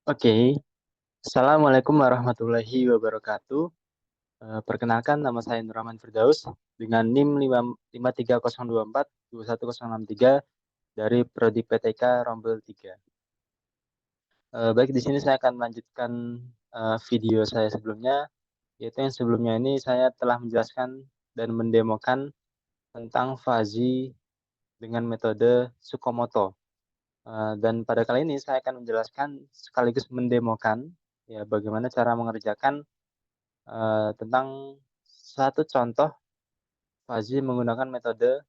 Oke, Assalamualaikum warahmatullahi wabarakatuh. Perkenalkan nama saya Nurrahman Firdaus dengan NIM 53024 21063 dari Prodi PTK Rombel 3. Baik, di sini saya akan melanjutkan video saya sebelumnya, yaitu yang sebelumnya ini saya telah menjelaskan dan mendemokan tentang fazi dengan metode Tsukamoto. Dan pada kali ini saya akan menjelaskan sekaligus mendemokan ya bagaimana cara mengerjakan tentang satu contoh Fazil menggunakan metode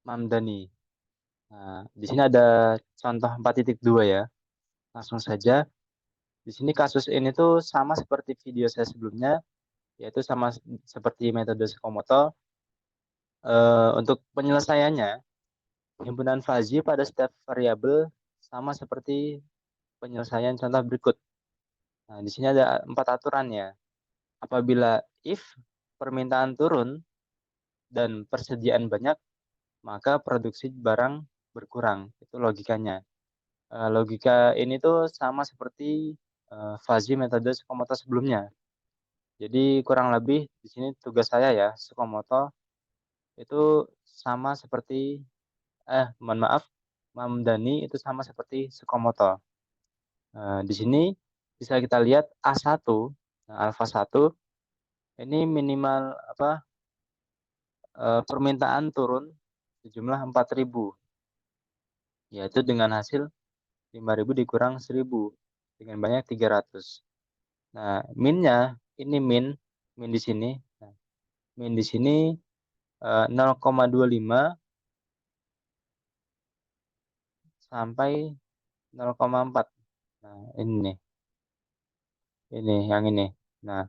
Mamdani. Nah, di sini ada contoh 4.2 ya. Langsung saja. Di sini kasus ini tuh sama seperti video saya sebelumnya, yaitu sama seperti metode Tsukamoto. Untuk penyelesaiannya, himpunan Fuzzy pada setiap variabel sama seperti penyelesaian contoh berikut. Nah, di sini ada 4 aturannya. Apabila if permintaan turun dan persediaan banyak, maka produksi barang berkurang. Itu logikanya. Logika ini tuh sama seperti Fuzzy metode Tsukamoto sebelumnya. Jadi kurang lebih di sini tugas saya ya, Tsukamoto itu sama seperti mohon maaf, Mamdani itu sama seperti Tsukamoto. Di sini bisa kita lihat A1, nah, alfa 1 ini minimal apa permintaan turun sejumlah 4.000, yaitu dengan hasil 5.000 dikurang 1.000 dengan banyak 300. Nah, minnya ini min di sini. Nah, min di sini 0,25 sampai 0,4. Nah, ini nih. Ini yang ini. Nah,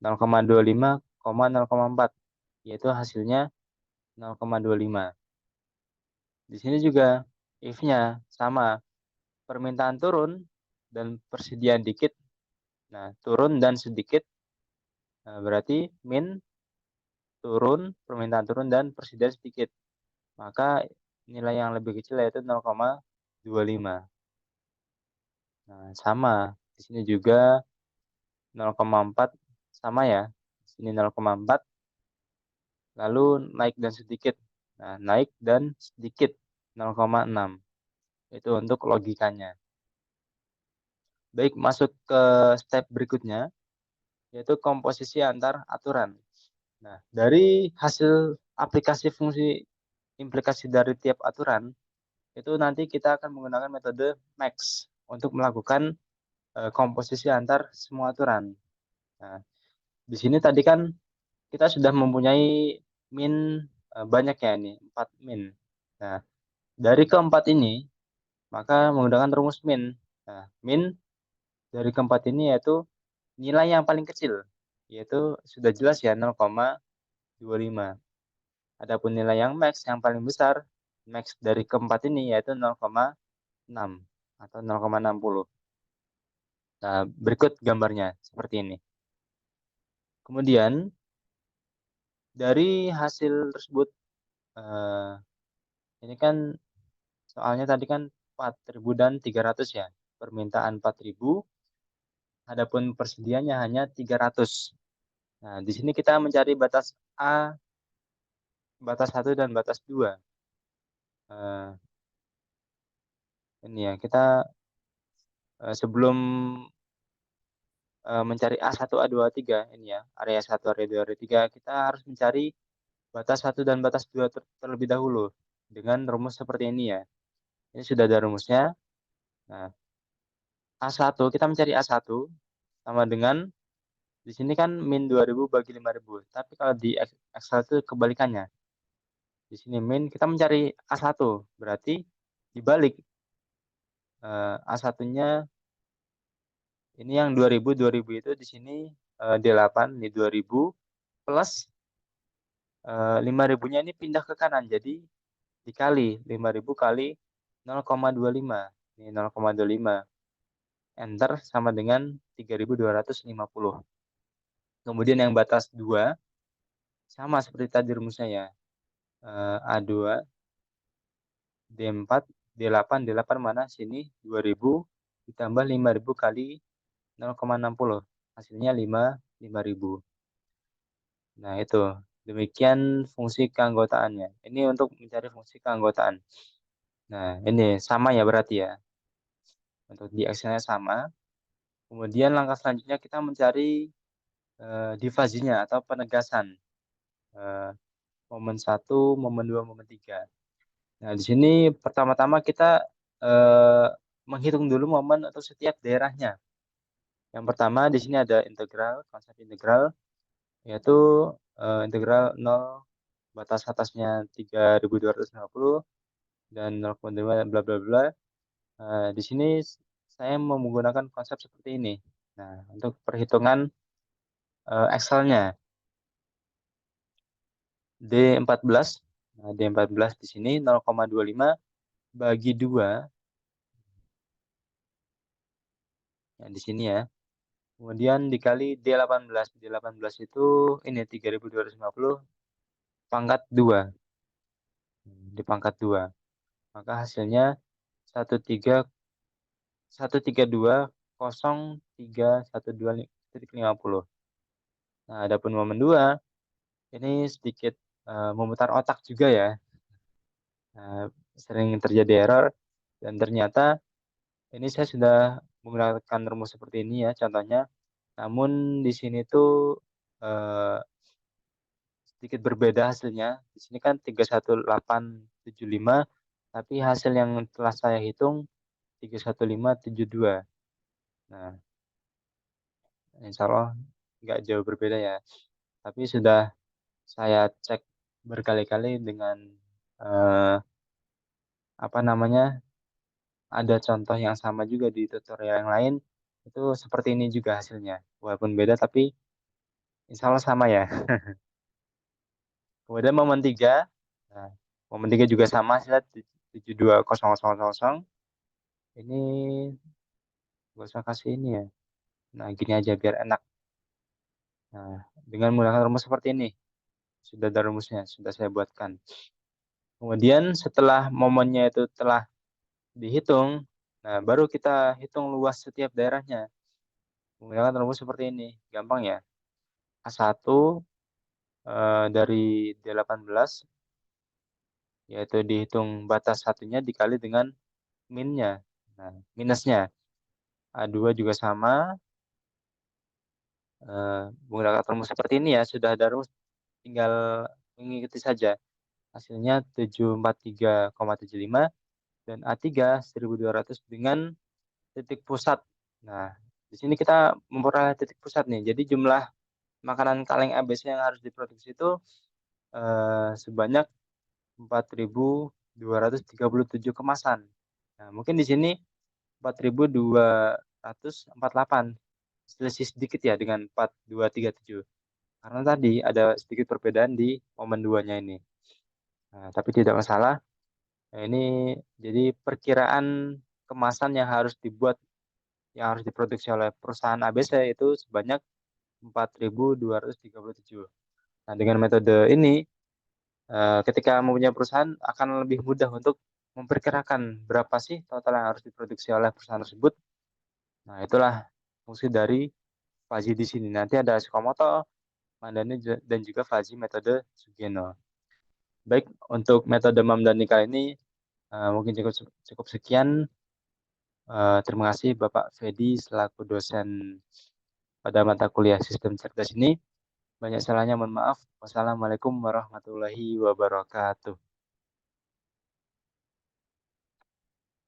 0,25, 0,4 yaitu hasilnya 0,25. Di sini juga if-nya sama, permintaan turun dan persediaan dikit. Nah, turun dan sedikit berarti min turun, permintaan turun dan persediaan sedikit. Maka nilai yang lebih kecil yaitu 0,25. Nah, sama. Di sini juga 0,4 sama ya. Di sini 0,4 lalu naik dan sedikit. Nah, naik dan sedikit 0,6. Itu untuk logikanya. Baik, masuk ke step berikutnya yaitu komposisi antar aturan. Nah, dari hasil aplikasi fungsi implikasi dari tiap aturan itu nanti kita akan menggunakan metode max untuk melakukan komposisi antar semua aturan. Nah, di sini tadi kan kita sudah mempunyai min banyak ya ini, 4 min. Nah, dari keempat ini maka menggunakan rumus min. Nah, min dari keempat ini yaitu nilai yang paling kecil, yaitu sudah jelas ya 0,25. Adapun nilai yang max yang paling besar, max dari keempat ini yaitu 0,6 atau 0,60. Nah, berikut gambarnya seperti ini. Kemudian dari hasil tersebut, eh, ini kan soalnya tadi kan 4.000 dan 300 ya. Permintaan 4.000, adapun persediaannya hanya 300. Nah, di sini kita mencari batas A, batas 1 dan batas 2. Eh, ini ya, kita sebelum mencari A1, A2, A3 ini ya, area 1, area 2, area 3, kita harus mencari batas 1 dan batas 2 terlebih dahulu dengan rumus seperti ini ya. Ini sudah ada rumusnya. Nah, A1 kita mencari A1 sama dengan di sini kan min 2.000 bagi 5.000. Tapi kalau di Excel itu kebalikannya. Di sini min kita mencari A1, berarti dibalik A1-nya ini yang 2.000 itu di sini 8 di 2.000 plus 5.000-nya ini pindah ke kanan. Jadi dikali 5.000 kali 0,25. Ini 0,25. Enter sama dengan 3.250. Kemudian yang batas 2 sama seperti tadi rumusnya ya. A2, D4, D8, D8 mana? Sini 2.000 ditambah 5.000 kali 0,60. Hasilnya 5.000. Nah, itu. Demikian fungsi keanggotaannya. Ini untuk mencari fungsi keanggotaan. Nah, ini sama ya berarti ya. Untuk di Excel-nya sama. Kemudian langkah selanjutnya kita mencari divisinya atau penegasan. Eh, momen 1, momen 2, momen 3. Nah, di sini pertama-tama kita eh, menghitung dulu momen untuk setiap daerahnya. Yang pertama di sini ada integral, konsep integral, yaitu integral 0 batas atasnya 3.250 dan 0,5 bla bla bla. Di sini saya menggunakan konsep seperti ini. Nah, untuk perhitungan Excel-nya D14. Nah, D14 di sini 0,25 bagi 2. Nah, di sini ya. Kemudian dikali D18. D18 itu ini 3.250 pangkat 2. Di pangkat 2. Maka hasilnya 132,03125,50. Nah, adapun momen 2 ini sedikit memutar otak juga ya. Nah, sering terjadi error dan ternyata ini saya sudah menggunakan rumus seperti ini ya contohnya. Namun di sini tuh eh, sedikit berbeda hasilnya. Di sini kan 31875, tapi hasil yang telah saya hitung 31572. Nah, insya Allah nggak jauh berbeda ya. Tapi sudah saya cek berkali-kali dengan eh, apa namanya, ada contoh yang sama juga di tutorial yang lain. Itu seperti ini juga hasilnya. Walaupun beda tapi insya Allah sama ya. Kemudian momen 3. Nah, momen 3 juga sama hasilnya 720000. Ini gak usah kasih ini ya. Nah, gini aja biar enak. Nah, dengan menggunakan rumus seperti ini. Sudah ada rumusnya, sudah saya buatkan. Kemudian setelah momennya itu telah dihitung, nah baru kita hitung luas setiap daerahnya. Menggunakan rumus seperti ini. Gampang ya. A1 dari D18, yaitu dihitung batas satunya dikali dengan minnya. Nah, minusnya. A2 juga sama. Menggunakan rumus seperti ini ya, sudah ada rumus, tinggal mengikuti saja. Hasilnya 743,75 dan A3 1200 dengan titik pusat. Nah, di sini kita memperoleh titik pusat nih. Jadi jumlah makanan kaleng ABC yang harus diproduksi itu sebanyak 4.237 kemasan. Nah, mungkin di sini 4.248. Selisih sedikit ya dengan 4.237. Karena tadi ada sedikit perbedaan di momen duanya ini. Nah, tapi tidak masalah. Nah, ini jadi perkiraan kemasan yang harus dibuat, yang harus diproduksi oleh perusahaan ABC itu sebanyak 4.237. Nah, dengan metode ini, ketika mempunyai perusahaan akan lebih mudah untuk memperkirakan berapa sih total yang harus diproduksi oleh perusahaan tersebut. Nah, itulah fungsi dari Faji di sini. Nanti ada Sukamoto, Mandani, dan juga Faji metode Sugeno. Baik, untuk metode Mamdani kali ini mungkin cukup cukup sekian. Terima kasih Bapak Fedi selaku dosen pada mata kuliah Sistem Cerdas ini. Banyak salahnya, mohon maaf. Wassalamualaikum warahmatullahi wabarakatuh.